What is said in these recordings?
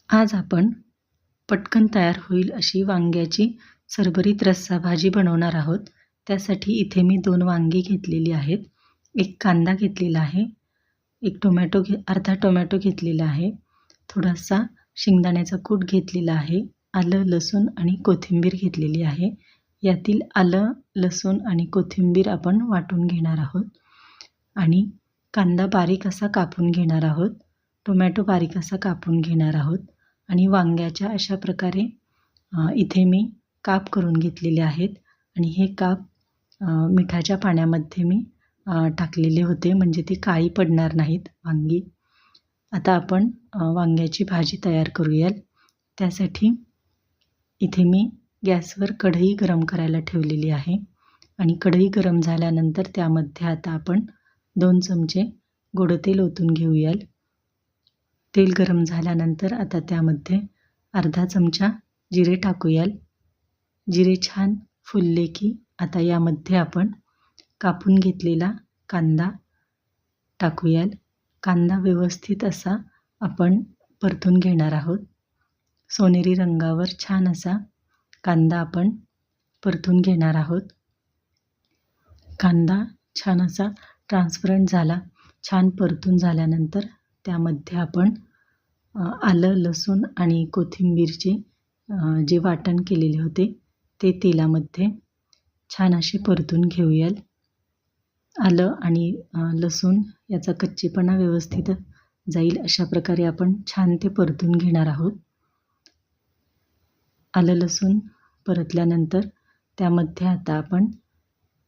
आज आपण पटकन तयार होईल अशी वांग्याची सरबरीत रस्सा भाजी बनवणार आहोत. त्यासाठी इथे मी 2 वांगी घेतलेली आहेत. 1 कांदा घेतलेला आहे. अर्धा टोमॅटो घेतलेला आहे. थोडासा शेंगदाण्याचा कूट घेतलेला आहे. आलं, लसूण आणि कोथिंबीर घेतलेली आहे. यातील आलं, लसूण आणि कोथिंबीर आपण वाटून घेणार आहोत आणि कांदा बारीक असा कापून घेणार आहोत. टोमॅटो बारीक असा कापून घेणार आहोत आणि वांग्याच्या अशा प्रकारे इथे मी काप करून घेतलेले आहेत आणि हे काप मिठाच्या पाण्यामध्ये मी टाकलेले होते, म्हणजे ती काळी पडणार नाहीत वांगी. आता आपण वांग्याची भाजी तयार करूया. त्यासाठी इथे मी गॅसवर कढई गरम करायला ठेवलेली आहे आणि कढई गरम झाल्यानंतर त्यामध्ये आता आपण 2 चमचे गोडं तेल ओतून घेऊया. तेल गरम झाल्यानंतर आता त्यामध्ये अर्धा चमचा जिरे टाकूयाल. जिरे छान फुलले की आता यामध्ये आपण कापून घेतलेला कांदा टाकूयाल. कांदा व्यवस्थित असा आपण परतून घेणार आहोत. सोनेरी रंगावर छान असा कांदा आपण परतून घेणार आहोत. कांदा छान असा ट्रान्सपरंट झाला, छान परतून झाल्यानंतर त्यामध्ये आपण आलं, लसूण आणि कोथिंबीरचे जे वाटण केलेले होते ते तेलामध्ये छान असे परतून घेऊयाल. आलं आणि लसूण याचा कच्चेपणा व्यवस्थित जाईल अशा प्रकारे आपण छान ते परतून घेणार आहोत. आलं, लसूण परतल्यानंतर त्यामध्ये आता आपण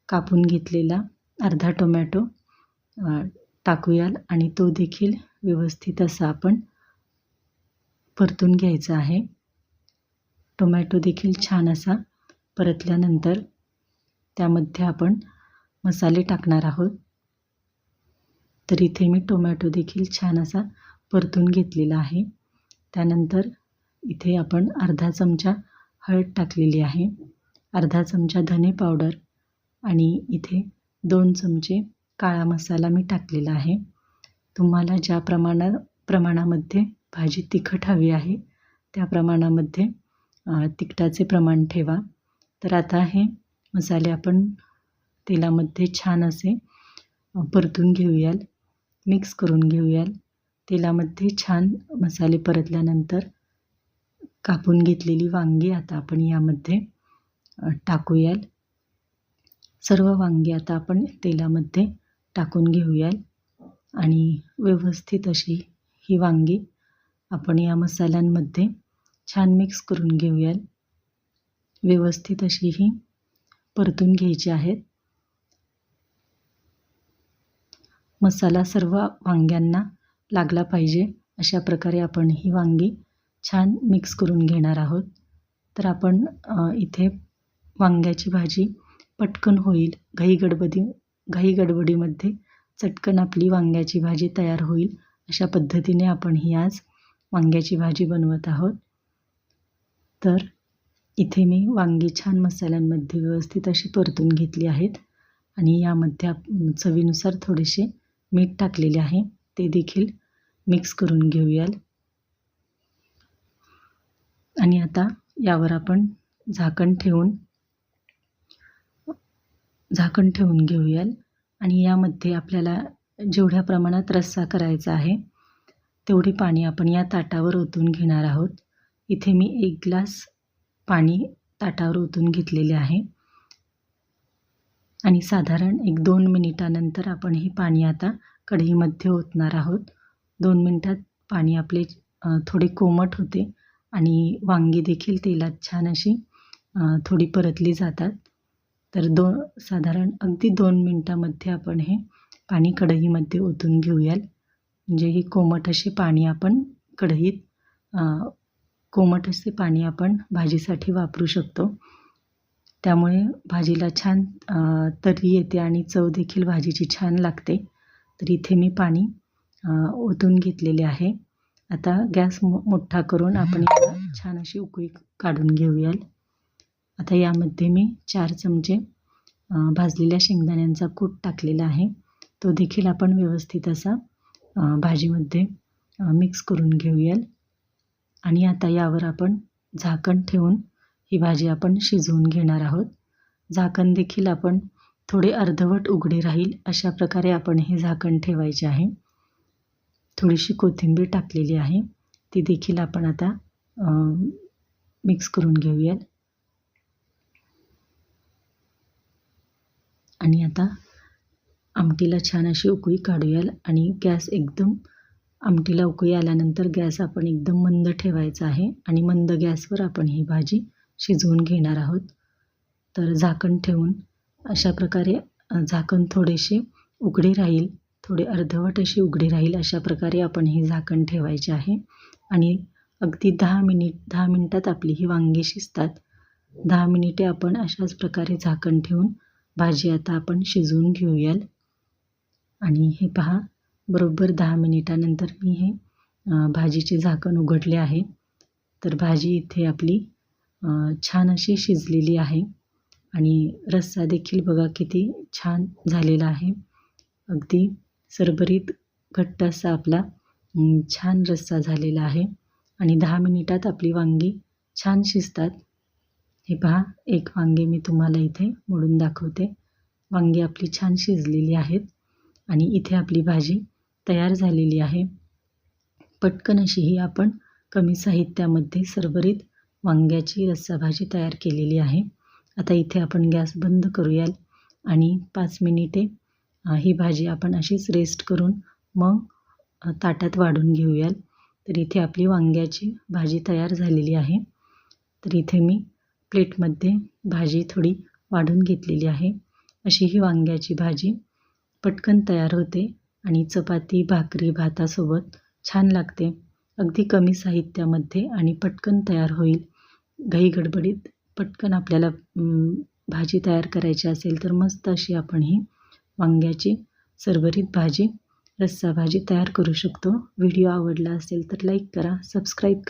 कापून घेतलेला अर्धा टोमॅटो टाकूयाल आणि तो देखील व्यवस्थित असा आपण परतून घ्यायचा आहे. टोमॅटो देखील छान असा परतल्यानंतर त्यामध्ये आपण मसाले टाकणार आहोत. तर इथे मी टोमॅटो देखील छान असा परतून घेतलेला आहे. त्यानंतर इथे आपण अर्धा चमचा हळद टाकलेली आहे, अर्धा चमचा धने पावडर आणि इथे 2 चमचे काळा मसाला मी टाकलेला आहे. तुम्हाला ज्या प्रमाणामध्ये भाजी तिखट हवी आहे त्या प्रमाणामध्ये तिखटाचे प्रमाण ठेवा. तर आता हे मसाले आपण तेलामध्ये छान असे परतून घेऊयाल, मिक्स करून घेऊयाल. तेलामध्ये छान मसाले परतल्यानंतर कापून घेतलेली वांगी आता आपण यामध्ये टाकूयाल. सर्व वांगी आता आपण तेलामध्ये टाकून घेऊयाल आणि व्यवस्थित अशी ही वांगी आपण या मसाल्यांमध्ये छान मिक्स करून घेऊयाल. व्यवस्थित अशी ही परतून घ्यायची आहेत. मसाला सर्व वांग्यांना लागला पाहिजे अशा प्रकारे आपण ही वांगी छान मिक्स करून घेणार आहोत. तर आपण इथे वांग्याची भाजी पटकन होईल, घाई गडबडीमध्ये चटकन आपली वांग्याची भाजी तयार होईल अशा पद्धतीने आपण ही आज वांग्याची भाजी बनवत आहोत. तर इथे मी वांगी छान मसाल्यांमध्ये व्यवस्थित अशी परतून घेतली आहेत आणि यामध्ये चवीनुसार थोडेसे मीठ टाकलेले आहे, ते देखील मिक्स करून घेऊयाल. आणि आता यावर आपण झाकण ठेवून घेऊयाल आणि यामध्ये आपल्याला जेवढ्या प्रमाणात रस्सा करायचा आहे तेवढे पाणी आपण या ताटावर ओतून घेणार आहोत. इथे मी 1 ग्लास पाणी ताटावर ओतून घेतलेले आहे आणि साधारण 1-2 मिनिटानंतर आपण हे पाणी आता कढईमध्ये ओतणार आहोत. 2 मिनिटात पाणी आपले थोडे कोमट होते आणि वांगी देखील तेलात छान अशी थोडी परतली जातात. तर साधारण अगदी 2 मिनिटामध्ये आपण हे पाणी कढईमध्ये ओतून घेऊयाल. म्हणजे ही कोमट असे पाणी आपण कोमट असे पाणी आपण भाजीसाठी वापरू शकतो. त्यामुळे भाजीला छान तर्री येते आणि चव देखील भाजीची छान लागते. तर इथे मी पाणी ओतून घेतलेले आहे. आता गॅस मोठा करून आपण याला छान अशी उकळी काढून घेऊयाल. आता यामध्ये मी 4 चमचे भाजलेल्या शेंगदाण्यांचा कूट टाकलेला आहे, तो देखील आपण व्यवस्थित असा भाजीमध्ये मिक्स करून घेऊयाल. आणि आता यावर आपण झाकण ठेवून ही भाजी आपण शिजवून घेणार आहोत. झाकण देखील आपण थोडे अर्धवट उघडे राहील अशा प्रकारे आपण हे झाकण ठेवायचे आहे. थोडीशी कोथिंबीर टाकलेली आहे, ती देखील आपण आता मिक्स करून घेऊयात. आणि आता आमटीला छान अशी उकळी काढूयाल आणि गॅस एकदम आमटीला उकळी आल्यानंतर गॅस आपण एकदम मंद ठेवायचा आहे आणि मंद गॅसवर आपण ही भाजी शिजवून घेणार आहोत. तर झाकण ठेवून अशा प्रकारे झाकण थोडेसे उघडे राहील, थोडे अर्धवट अशी उघडे राहील अशा प्रकारे आपण हे झाकण ठेवायचे आहे. आणि अगदी 10 मिनिटात आपली ही वांगी शिजतात. 10 मिनिटे आपण अशाच प्रकारे झाकण ठेवून भाजी आता आपण शिजवून घेऊयाल. आणि हे पहा, बरोबर 10 मिनिटानंतर मी हे भाजीचे झाकण उघडले आहे. तर भाजी इथे आपली छान अशी शिजलेली आहे आणि रस्सा देखील बघा किती छान झालेला आहे. अगदी सरबरीत घट्ट असा आपला छान रस्सा झालेला आहे आणि 10 मिनिटात आपली वांगी छान शिजतात. हे पहा, एक वांगी मी तुम्हाला इथे मोडून दाखवते. वांगी आपली छान शिजलेली आहेत आणि इथे आपली भाजी तयार झालेली आहे. पटकन अशी ही आपण कमी साहित्यामध्ये सरबरीत वांग्याची रस्सा भाजी तयार केलेली आहे. आता इथे आपण गॅस बंद करूयाल आणि 5 मिनिटे ही भाजी आपण अशीच रेस्ट करून मग ताटात वाढून घेऊयाल. तर इथे आपली वांग्याची भाजी तयार झालेली आहे. तर इथे मी प्लेटमध्ये भाजी थोडी वाढून घेतलेली आहे. अशी ही वांग्याची भाजी पटकन तयार होते आणि चपाती, भाकरी, भातासोबत छान लागते. अगदी कमी साहित्यामध्ये आणि पटकन तयार होईल. घाईगडबडीत पटकन आपल्याला भाजी तयार करायची असेल तर मस्त अशी आपण ही वांग्याची सरबरीत भाजी, रस्सा भाजी तयार करू शकतो. व्हिडिओ आवडला असेल तर लाईक करा, सबस्क्राईब